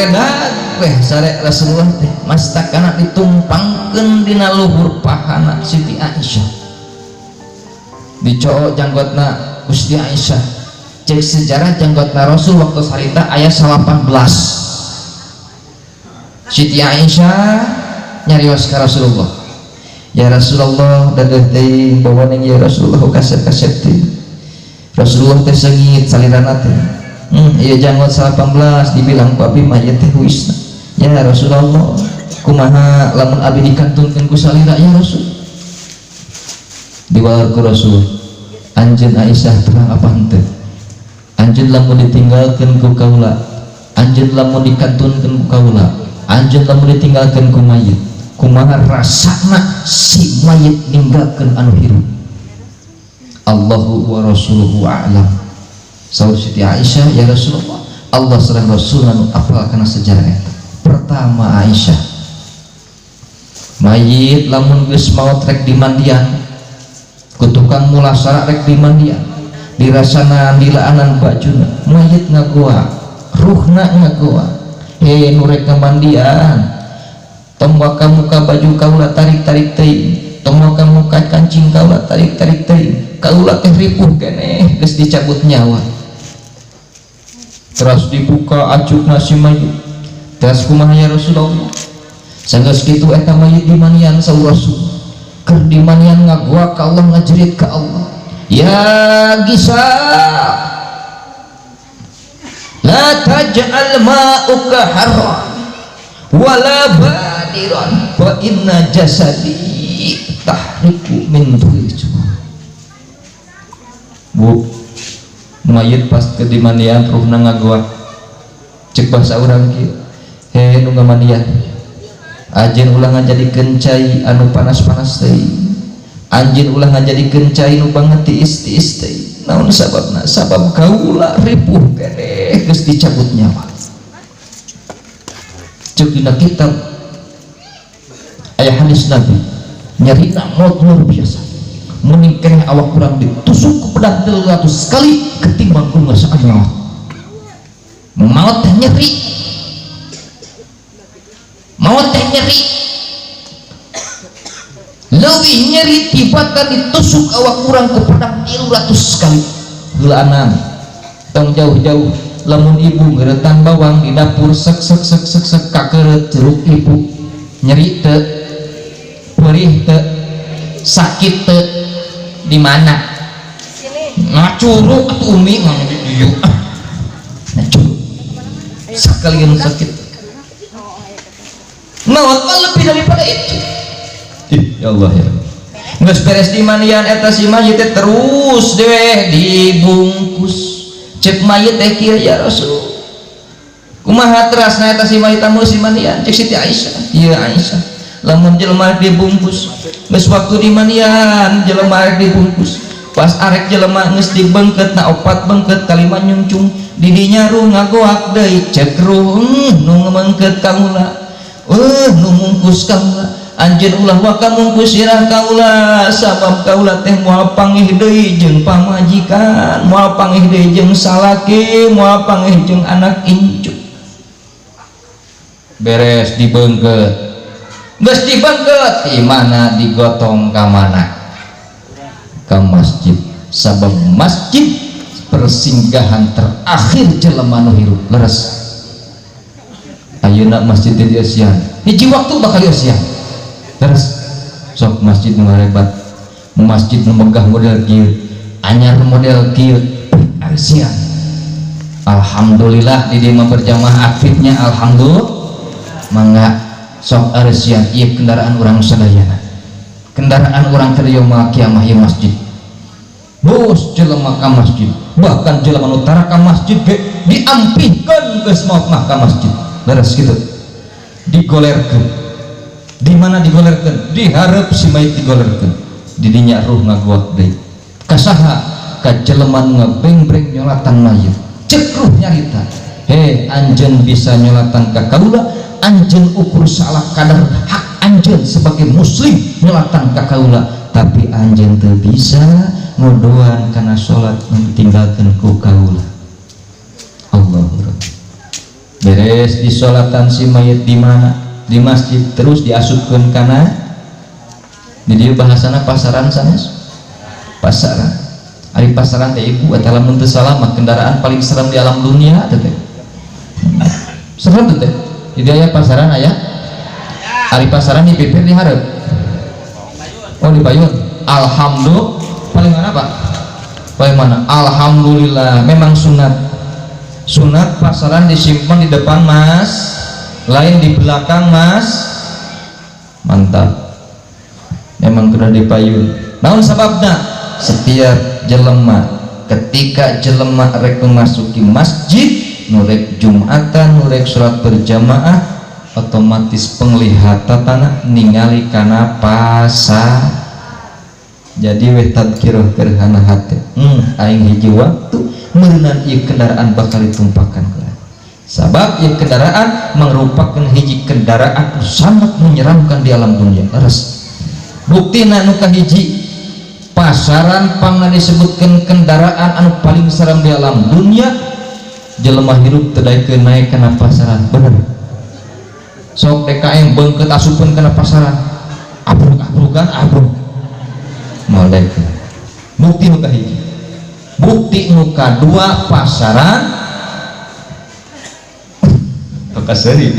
diledag weh sare Rasulullah teh mastakana ditumpangkeun dina luhur pahana Siti Aisyah, dicoo janggotna Gusti Aisyah. Cek sejarah janggotna Rasul waktu sarita aya 18. Siti Aisyah nyarios ka Rasulullah, ya Rasulullah dadeuh teh bawa ning ya Rasulullah kaset-kaset teh. Rasulullah teh sengit salirana teh iya janggot 18 dibilang ku abdi mah ieu teh huisna. Ya Rasulullah kumaha lamun abdi dikantunkeun ku salira ya Rasul. Diwalar ku Rasul, anjeun Aisyah terang apa henteu, anjeun lamun ditinggalkeun ku kaula, anjeun lamun dikantunkeun ku kaula, anjeun lamun ditinggalkeun ku mayit, kumaha rasana si mayit ninggalkeun anu hirup. Allahu wa rasuluhu a'lam. Saur Siti Aisyah, ya Rasulullah Allah sareng Rasul anu apal kana sejarah eta. Pertama Aisyah mayit lamun geus maot rek dimandian ku tukang mulasara rek dimandian dirasana dilaanan bajuna mayit ngagoa ruhna ngagoa he nu rek ngamandian tong ka muka baju kaula tarik-tarik teuing, tong ka muka kancing kaula tarik-tarik teuing, kaula teh ripuh keneh geus dicabut nyawa. Terus dibuka acukna si mayit, terus kumaha ya Rasulullah sanggeus kitu eta mayit dimanian saur Rasul keur dimanian ngagoa ka Allah ngajerit ka Allah, ya Gisa la taj'al ma'uka haram wala badiran fa inna jasadi tahriku min dhuju. Bu mayit pas ke dimandian ruhna ngagoa cek bahasa urang kieu, he nu ngamandian anjeun ulah ngajadikeun cai anu panas-panas teuing, anjeun ulah ngajadikeun cai nu banget tiis-tiis teuing. Naon sababna? Sabab kaula ripuh keneh geus dicabut nyawa. Cek dina kitab aya hadis Nabi nyarina maut luar biasa, mending keneh awak kurang ditusuk ku pedang 300 kali ketimbang ku ngasaan nyawa. Maut teh nyeri, maut teh nyeri, leuwih nyeri tibatan ditusuk awak kurang ku pedang 300 kali. Geulaan tong jauh-jauh lamun ibu ngeuretan bawang di dapur sek kakeureut jeruk ibu nyeri teu, perih teu, sakit teu, di mana? Ngacuruk atuh umi ngang di dieu. Ngacuruk. Sekalian sakit. Maut mah lebih daripada itu. Ya Allah ya. Geus beres dimandian eta si mayit teh terus deh dibungkus. Cek mayit teh kieu ya Rasul. Kumaha terasna eta si mayit tamu si mandian? Cek Siti Aisyah. Ieu Aisyah. Lamun jelema dibungkus, geus waktu dimandian jelema dibungkus. Pas arek jelema geus dibengket na opat bengket kalima nyungcung di dinya ruh ngagoak deui cek ruh nu ngemengket kaula nu mungkus kaula anjeun ulah waka mungkus sirah kaula sabab kaula teh moal panggih deui jeung pamajikan, moal panggih deui jeung salaki, moal panggih jeung anak incu. Beres dibengket, geus dibengket di mana digotong ka mana? Ka masjid, sabab masjid persinggahan terakhir jelema nu hirup leres. Ayeuna masjid di Asian hiji waktu bakal Asian leres. Sok masjid nu hebat, masjid nu megah model kieu, anyar model kieu Asian. Alhamdulillah di dieu mah berjamaah aktifnya, alhamdulillah. Mangga sok Asian ieu kendaraan urang sadayana, kendaraan orang terieu mah kiamah ieu masjid. Bos jelema ka masjid, bahkan jelema nu tara ka masjid ge diampihkeun geus maot mah ka masjid. Leres kitu. Digolerkeun. Di mana digolerkeun? Di hareup si mayit digolerkeun. Di dinya ruh ngagoak deui. Ka saha? Ka jelema nu ngabeng-breng nyolatan mayit. Cek ruh nyarita. He, anjeun bisa nyolatan ka kaula, anjeun ukur salah kadar hak anjeun sebagai muslim nyolatan ka kaula, tapi anjeun teu bisa ngodoan karena sholat meninggalkan ku kaula. Allahu Akbar. beres disolatan si mayit di mana? Di masjid, terus diasupkeun kana di dieu bahasana pasaran sanes. Pasaran ari pasaran teh ibu eta lamun teu salah kendaraan paling serem di alam dunia teh. Serem teh. Jadi aya pasaran aya. Ari pasaran dipipir di hareup. Oh di Payun. Alhamdulillah paling mana Pak? Paling mana? Alhamdulillah memang sunat. Sunat pasaran disimpan di depan Mas, lain di belakang Mas. Mantap. Memang kena di Payun. Naon sababna? Setiap jelema ketika jelema rek memasuki masjid nurek jumatan nurek sholat berjamaah otomatis penglihatan ningali kana pasar. Jadi weh tadkirah gerhana hati aing hiji waktu meureunnan ieu kendaraan bakal ditumpahkan ke sabab ieu kendaraan merupakan hiji kendaraan sangat menyeramkan di alam dunia. Leres buktina nu kahiji pasaran pangna disebutkan kendaraan anu paling serem di alam dunia. Jelema hirup teu daekeun naik kana pasaran bener sok DKM beungkeut asupkeun kana pasaran abruk-abrukan abruk moal daekeun. Bukti nu kahiji. Bukti nu kadua pasaran pakaseri.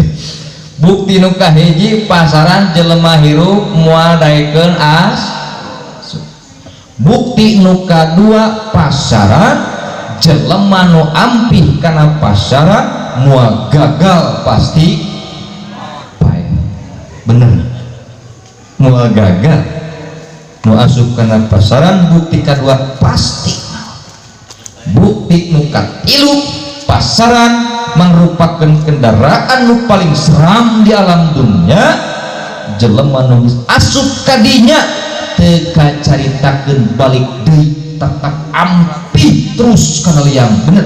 Bukti nu kahiji pasaran jelema hirup moal daekeun bukti nu kadua pasaran jelema nu ampih kana pasaran moal gagal pasti pae. Bener moal gagal nu asup kana pasaran. Bukti kadua pasti. Bukti nu katilu pasaran merupakan kendaraan nu paling seram di alam dunia. Jelema nu asup kadinya teka caritakeun balik deui tetap ampih terus kana liang. Bener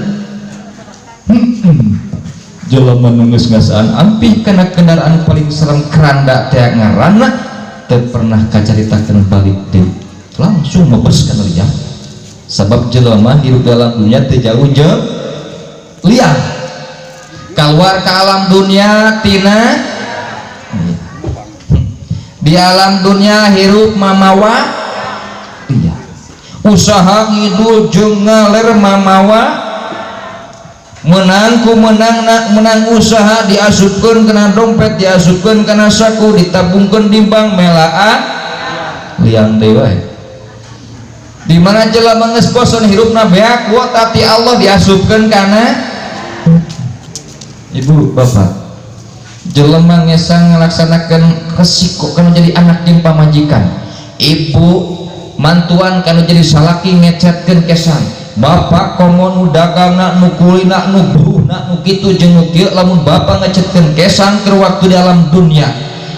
jelema nu geus ngasaan ampih kana kendaraan paling serem keranda teh ngaranna teu pernah kacaritakeun balik deui langsung mebes kana liang. Sabab jelema hirup dalam dunia teu jauh jeung liang. Keluar ke alam dunia tina di alam dunia hirup mamawa iya usaha ngidul jeung ngaler mamawa menang ku menang usaha diasupkeun kana dompet diasupkeun kana saku ditabungkeun di bank melaan liang deui wae. Di mana jelema geus bosan hirupna beak kuota ti Allah diasupkeun kana ibu bapak. Jelema ngesang ngelaksanakan resiko kana jadi anak jeung pamajikan. Ibu mantuan kana jadi salaki ngecetkeun kesan. Bapak komo nu dagangna nu kulina nu buruhna nu kitu jeung nu kieu lamun bapak ngecetkeun kesan keur waktu di alam dunia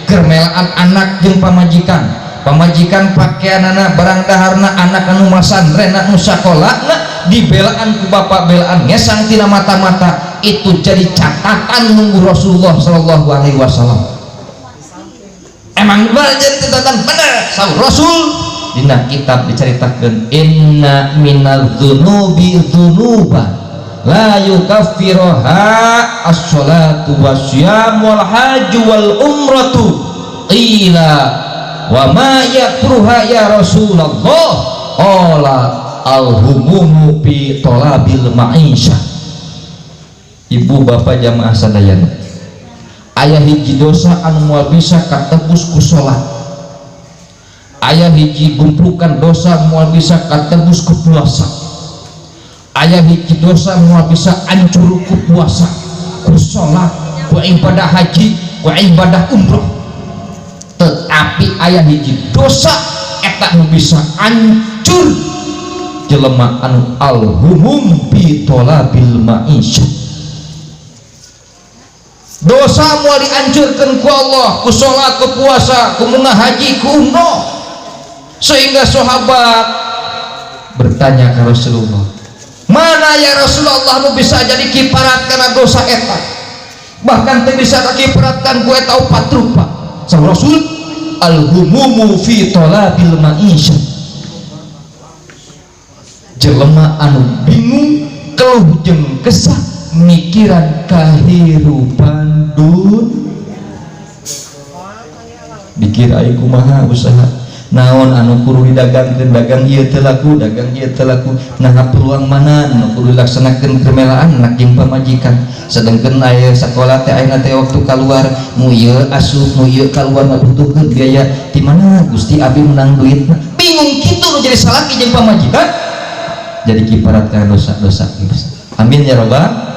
keur melaan anak jeung pamajikan. Pamajikan pakaianana barang daharna anak anu masandrena nu sakolana dibelaan ku bapak belaan ngesang tina mata-mata. Itu jadi catatan nunggu Rasulullah Shallallahu Alaihi Wasallam. Emang benar jadi catatan benar sama Rasul. Dina kitab diceritakan inna minal dzunubi dzunuba la yukaffiruha as-salatu wasyam wal hajj wal umratu qila wa ma yakruha ya Rasulullah qala al-humumu fi talabil ma'isyah. Ibu bapak jamaah sadayana aya hiji dosa anu moal bisa katebus ku salat, aya hiji gumplukan dosa moal bisa katebus ku puasa, aya hiji dosa moal bisa hancur ku puasa ku salat ku ibadah haji ku ibadah umroh. Tetapi aya hiji dosa eta nu bisa hancur jelema anu al-humum bi talabil ma'isyah. Dosa mau dihancurkan ku Allah, ku sholat, ku puasa, ku munah haji, ku umroh. Sehingga sahabat bertanya ke Rasulullah, mana ya Rasulullah nu bisa jadi kiparat karena dosa eta? Bahkan teu bisa kiparatkan ku eta opat rupa. Sang Rasul, al-humumu fi talabil ma'isyah. Jelema anu bingung keluh jeung kesah mikiran kahirupan dikir aing kumaha usaha naon anu kudu didagangkeun dagang ieu teu laku dagang ieu teu laku nah peluang mana anu kudu dilaksanakeun kemelaan anak jeung pamajikan sedengkeun aya sakola teh ayeuna teh waktu kaluar mu ieu asup mu ieu kaluar ngabutuhkeun biaya di mana Gusti abdi menang duit bingung kitu nu jadi salaki jeung pamajikan jadi kiparat kana dosa-dosa amin ya rabbal